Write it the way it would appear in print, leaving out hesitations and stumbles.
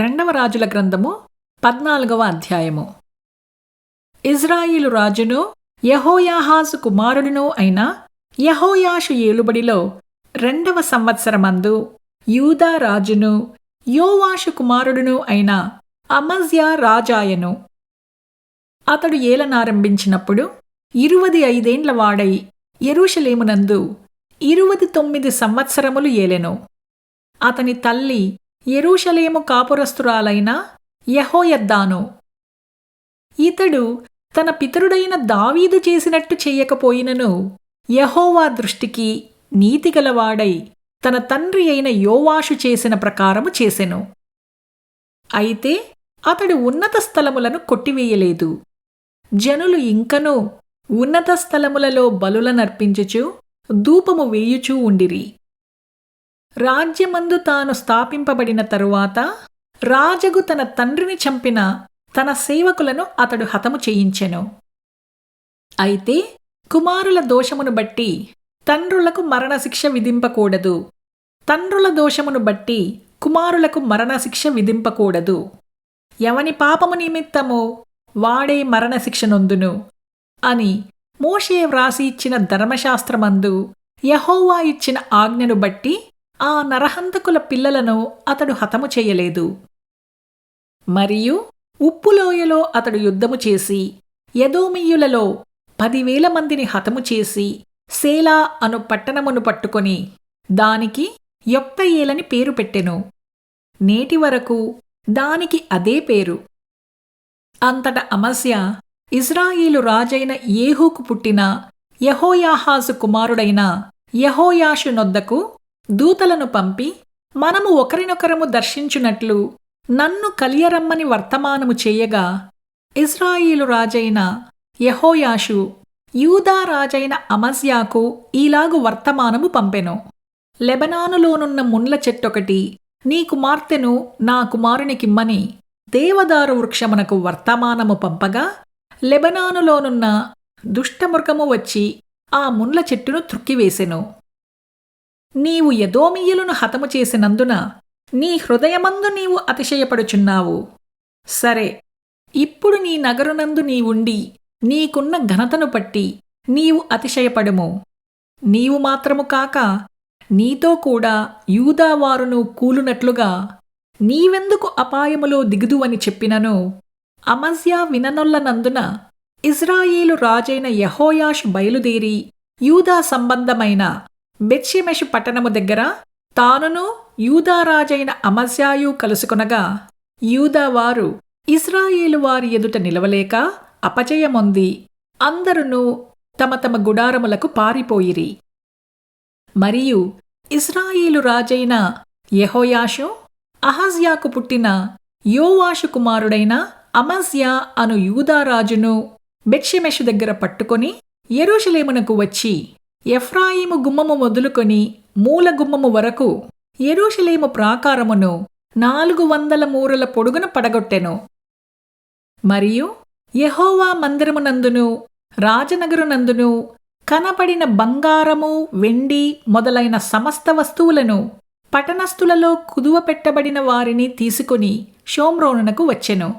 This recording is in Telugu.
రెండవ రాజుల గ్రంథము 14వ అధ్యాయము. ఇజ్రాయిలు రాజును యెహోయాహాజు కుమారుడును అయిన యెహోయాషు ఏలుబడిలో 2వ సంవత్సరమందు యూదా రాజును యోవాషు కుమారుడును అయిన అమజ్యా రాజాయెను. అతడు ఏలనారంభించినప్పుడు 25 ఏండ్ల వాడై యెరూషలేమునందు 29 సంవత్సరములు ఏలెను. అతని తల్లి యెరూషలేము కాపురస్తురాలైన యెహోయద్దాను. ఇతడు తన పితరుడైన దావీదు చేసినట్టు చెయ్యకపోయినను యెహోవా దృష్టికి నీతిగలవాడై తన తండ్రి అయిన యోవాషు చేసిన ప్రకారము చేసెను. అయితే అతడు ఉన్నత స్థలములను కొట్టివేయలేదు. జనులు ఇంకనూ ఉన్నత స్థలములలో బలులనర్పించుచు ధూపము వేయుచూ ఉండిరి. రాజ్యమందు తాను స్థాపింపబడిన తరువాత రాజగు తన తండ్రిని చంపిన తన సేవకులను అతడు హతము చేయించెను. అయితే కుమారుల దోషమును బట్టి తండ్రులకు మరణశిక్ష విధింపకూడదు, తండ్రుల దోషమును బట్టి కుమారులకు మరణశిక్ష విధింపకూడదు. ఎవని పాపము నిమిత్తమో వాడే మరణశిక్ష నొందును అని మోషే వ్రాసి ఇచ్చిన ధర్మశాస్త్రమందు యెహోవా ఇచ్చిన ఆజ్ఞను బట్టి ఆ నరహంతకుల పిల్లలను అతడు హతము చేయలేదు. మరియు ఉప్పులోయలో అతడు యుద్ధము చేసి ఎదోమీయులలో 10,000 మందిని హతము చేసి సేలా అను పట్టణమును పట్టుకొని దానికి యొక్తయేలని పేరు పెట్టెను. నేటి వరకు దానికి అదే పేరు. అంతట అమస్యా ఇజ్రాయేలు రాజైన ఏహూకు పుట్టిన యెహోయాహాజు కుమారుడైన యెహోయాషు నొద్దకు దూతలను పంపి, మనము ఒకరినొకరము దర్శించునట్లు నన్ను కలియరమ్మని వర్తమానము చేయగా, ఇజ్రాయేలు రాజైన యెహోయాషు యూదా రాజైన అమజ్యాకు ఈలాగు వర్తమానము పంపెను. లెబనానులోనున్న ముండ్ల చెట్టొకటి నీ కుమార్తెను నా కుమారునికిమ్మని దేవదారు వృక్షమునకు వర్తమానము పంపగా, లెబనానులోనున్న దుష్టమృగము వచ్చి ఆ ముండ్ల చెట్టును త్రుక్కివేసెను. నీవు ఎదోమీయులను హతము చేసినందున నీ హృదయమందు నీవు అతిశయపడుచున్నావు. సరే, ఇప్పుడు నీ నగరునందు నీవుండి నీకున్న ఘనతను పట్టి నీవు అతిశయపడుము. నీవు మాత్రము కాక నీతో కూడా యూదావారును కూలునట్లుగా నీవెందుకు అపాయములో దిగుదువని చెప్పినను అమజ్యా విననొల్లనందున ఇజ్రాయేలు రాజైన యెహోయాషు బయలుదేరి యూదా సంబంధమైన బెత్షెమెషు పట్టణము దగ్గర తానును యూదారాజైన అమజ్యాయు కలుసుకొనగా, యూదావారు ఇజ్రాయేలు వారి ఎదుట నిలవలేక అపజయమొంది అందరునూ తమ తమ గుడారములకు పారిపోయిరి. మరియు ఇజ్రాయేలు రాజైన యెహోయాషు అహజ్యాకు పుట్టిన యోవాషు కుమారుడైన అమజ్యా అను యూదారాజును బెత్షెమెషు దగ్గర పట్టుకొని యెరూషలేమునకు వచ్చి ఎఫ్రాయిము గుమ్మము మొదలుకొని మూల గుమ్మము వరకు యెరూషలేము ప్రాకారమును 400 మూరల పొడుగున పడగొట్టెను. మరియు యెహోవా మందిరమునందును రాజనగరునందును కనపడిన బంగారము వెండి మొదలైన సమస్త వస్తువులను పట్టణస్థులలో కుదువ పెట్టబడిన వారిని తీసుకుని షోమ్రోనునకు వచ్చెను.